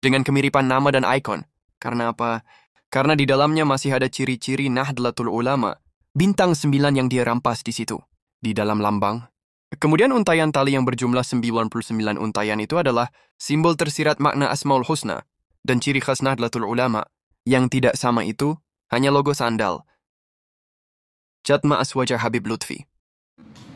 dengan kemiripan nama dan ikon. Karena apa? Karena di dalamnya masih ada ciri-ciri Nahdlatul Ulama, bintang 9 yang dia rampas di situ, di dalam lambang. Kemudian untayan tali yang berjumlah 99 untayan itu adalah simbol tersirat makna Asmaul Husna dan ciri khas Nahdlatul Ulama. Yang tidak sama itu hanya logo sandal. Jatma Aswaja Habib Lutfi.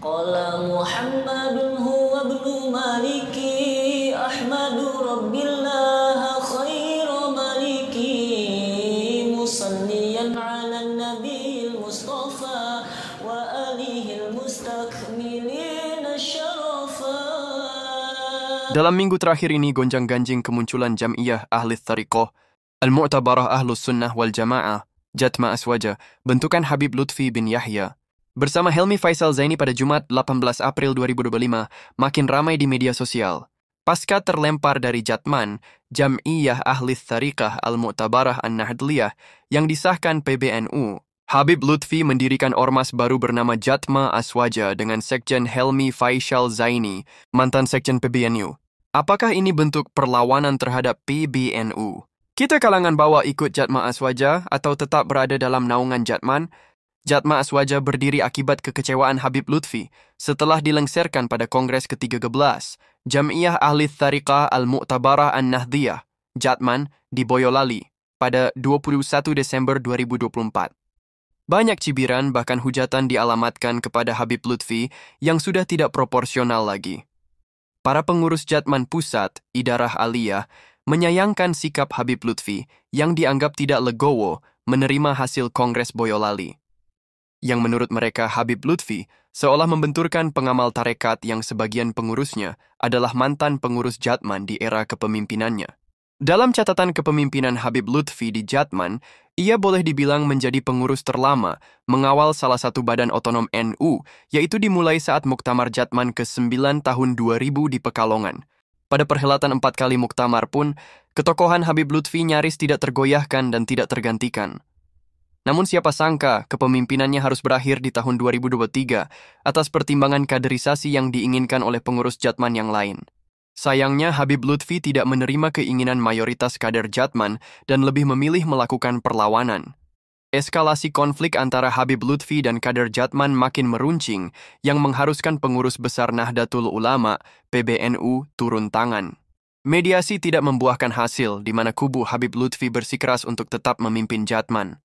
Qala Muhammadun huwa ibnu Maliki Ahmadu Rabbillah khaira maliki musalliyan ala nabiyil mustafa wa alihil mustakmilin syarafa. Dalam minggu terakhir ini gonjang-ganjing kemunculan Jam'iyah Ahli Thariqah Al-Mu'tabarah Ahlus Sunnah wal Jamaah Jatma Aswaja bentukan Habib Lutfi bin Yahya bersama Helmi Faisal Zaini pada Jumat 18 April 2025 makin ramai di media sosial. Pasca terlempar dari Jatman, Jam'iyah Ahli Thariqah Al-Mu'tabarah An-Nahdliyah yang disahkan PBNU, Habib Lutfi mendirikan ormas baru bernama Jatma Aswaja dengan Sekjen Helmi Faisal Zaini, mantan Sekjen PBNU. Apakah ini bentuk perlawanan terhadap PBNU? Kita kalangan bawah ikut Jatma Aswaja atau tetap berada dalam naungan Jatman? Jatma Aswaja berdiri akibat kekecewaan Habib Lutfi setelah dilengserkan pada Kongres ke-13 Jam'iyah Ahli Thariqah Al-Mu'tabarah An-Nahdliyah, Jatman, di Boyolali pada 21 Desember 2024. Banyak cibiran bahkan hujatan dialamatkan kepada Habib Lutfi yang sudah tidak proporsional lagi. Para pengurus Jatman Pusat, Idarah Aliyah, menyayangkan sikap Habib Lutfi yang dianggap tidak legowo menerima hasil Kongres Boyolali. Yang menurut mereka Habib Lutfi seolah membenturkan pengamal tarekat yang sebagian pengurusnya adalah mantan pengurus Jatman di era kepemimpinannya. Dalam catatan kepemimpinan Habib Lutfi di Jatman, ia boleh dibilang menjadi pengurus terlama mengawal salah satu badan otonom NU, yaitu dimulai saat Muktamar Jatman ke-9 tahun 2000 di Pekalongan. Pada perhelatan 4 kali Muktamar pun, ketokohan Habib Lutfi nyaris tidak tergoyahkan dan tidak tergantikan. Namun siapa sangka kepemimpinannya harus berakhir di tahun 2023 atas pertimbangan kaderisasi yang diinginkan oleh pengurus Jatman yang lain. Sayangnya Habib Lutfi tidak menerima keinginan mayoritas kader Jatman dan lebih memilih melakukan perlawanan. Eskalasi konflik antara Habib Lutfi dan kader Jatman makin meruncing yang mengharuskan pengurus besar Nahdlatul Ulama, PBNU, turun tangan. Mediasi tidak membuahkan hasil di mana kubu Habib Lutfi bersikeras untuk tetap memimpin Jatman.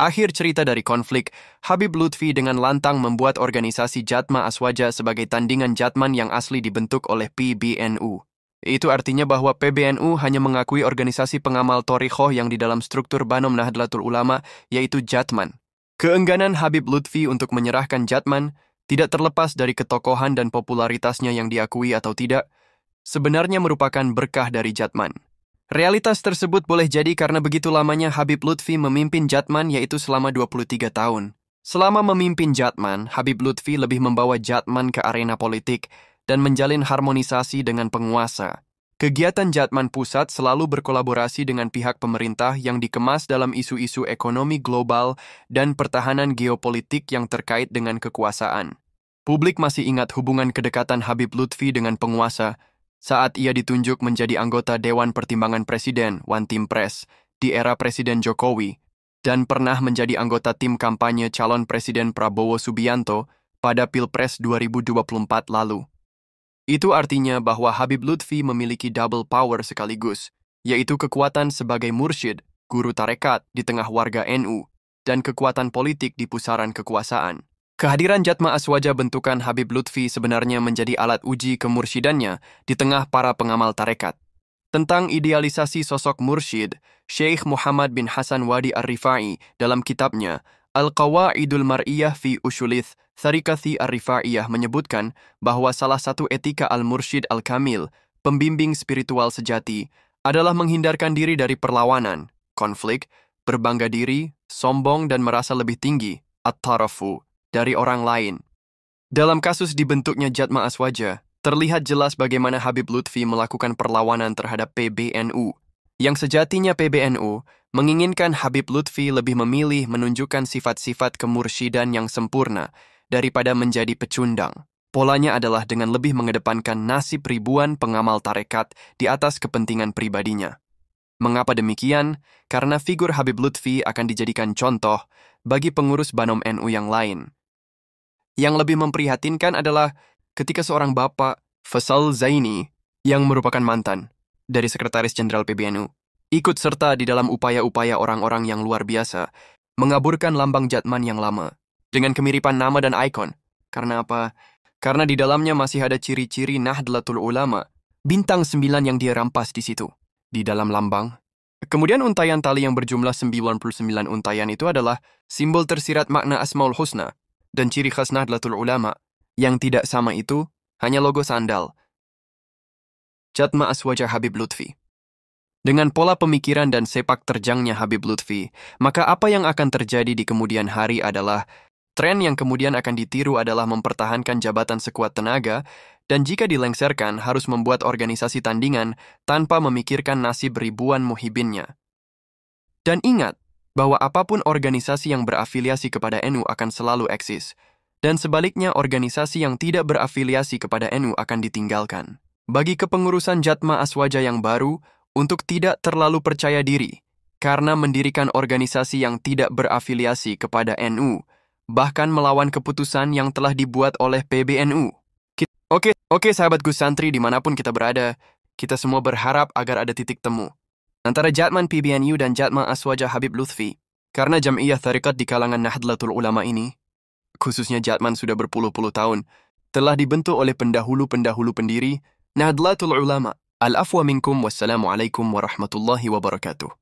Akhir cerita dari konflik, Habib Lutfi dengan lantang membuat organisasi Jatma Aswaja sebagai tandingan Jatman yang asli dibentuk oleh PBNU. Itu artinya bahwa PBNU hanya mengakui organisasi pengamal Thariqah yang di dalam struktur Banom Nahdlatul Ulama, yaitu Jatman. Keengganan Habib Lutfi untuk menyerahkan Jatman tidak terlepas dari ketokohan dan popularitasnya yang diakui atau tidak, sebenarnya merupakan berkah dari Jatman. Realitas tersebut boleh jadi karena begitu lamanya Habib Lutfi memimpin Jatman yaitu selama 23 tahun. Selama memimpin Jatman, Habib Lutfi lebih membawa Jatman ke arena politik dan menjalin harmonisasi dengan penguasa. Kegiatan Jatman Pusat selalu berkolaborasi dengan pihak pemerintah yang dikemas dalam isu-isu ekonomi global dan pertahanan geopolitik yang terkait dengan kekuasaan. Publik masih ingat hubungan kedekatan Habib Lutfi dengan penguasa saat ia ditunjuk menjadi anggota Dewan Pertimbangan Presiden One Team Press di era Presiden Jokowi dan pernah menjadi anggota tim kampanye calon Presiden Prabowo Subianto pada Pilpres 2024 lalu. Itu artinya bahwa Habib Lutfi memiliki double power sekaligus, yaitu kekuatan sebagai mursyid, guru tarekat di tengah warga NU, dan kekuatan politik di pusaran kekuasaan. Kehadiran Jatma Aswaja bentukan Habib Lutfi sebenarnya menjadi alat uji kemursyidannya di tengah para pengamal tarekat. Tentang idealisasi sosok mursyid, Syekh Muhammad bin Hasan Wadi Ar-Rifai dalam kitabnya Al-Qawaidul Mar'iyah fi Ushulith Thariqati Ar-Rifaiyah menyebutkan bahwa salah satu etika al-mursyid al-kamil, pembimbing spiritual sejati, adalah menghindarkan diri dari perlawanan, konflik, berbangga diri, sombong dan merasa lebih tinggi, at-tarafu, dari orang lain. Dalam kasus dibentuknya Jatma Aswaja, terlihat jelas bagaimana Habib Lutfi melakukan perlawanan terhadap PBNU. Yang sejatinya PBNU menginginkan Habib Lutfi lebih memilih menunjukkan sifat-sifat kemursyidan yang sempurna daripada menjadi pecundang. Polanya adalah dengan lebih mengedepankan nasib ribuan pengamal tarekat di atas kepentingan pribadinya. Mengapa demikian? Karena figur Habib Lutfi akan dijadikan contoh bagi pengurus Banom NU yang lain. Yang lebih memprihatinkan adalah ketika seorang bapak, Faisal Zaini, yang merupakan mantan dari Sekretaris Jenderal PBNU, ikut serta di dalam upaya-upaya orang-orang yang luar biasa mengaburkan lambang Jatman yang lama dengan kemiripan nama dan ikon. Karena apa? Karena di dalamnya masih ada ciri-ciri Nahdlatul Ulama, bintang 9 yang dia rampas di situ, di dalam lambang. Kemudian untayan tali yang berjumlah 99 untayan itu adalah simbol tersirat makna Asmaul Husna dan ciri khas Nahdlatul Ulama. Yang tidak sama itu hanya logo sandal. Jatma Aswaja Habib Lutfi. Dengan pola pemikiran dan sepak terjangnya Habib Lutfi, maka apa yang akan terjadi di kemudian hari adalah tren yang kemudian akan ditiru adalah mempertahankan jabatan sekuat tenaga dan jika dilengserkan harus membuat organisasi tandingan tanpa memikirkan nasib ribuan muhibinnya. Dan ingat bahwa apapun organisasi yang berafiliasi kepada NU akan selalu eksis, dan sebaliknya organisasi yang tidak berafiliasi kepada NU akan ditinggalkan. Bagi kepengurusan Jatma Aswaja yang baru, untuk tidak terlalu percaya diri, karena mendirikan organisasi yang tidak berafiliasi kepada NU, bahkan melawan keputusan yang telah dibuat oleh PBNU. Oke, sahabat Gus Santri dimanapun kita berada, kita semua berharap agar ada titik temu antara Jatman PBNU dan Jatma Aswaja Habib Lutfi, karena Jam'iyah Thariqat di kalangan Nahdlatul Ulama ini, khususnya Jatman sudah berpuluh-puluh tahun, telah dibentuk oleh pendahulu-pendahulu pendiri Nahdlatul Ulama. Al-afwa minkum wassalamualaikum warahmatullahi wabarakatuh.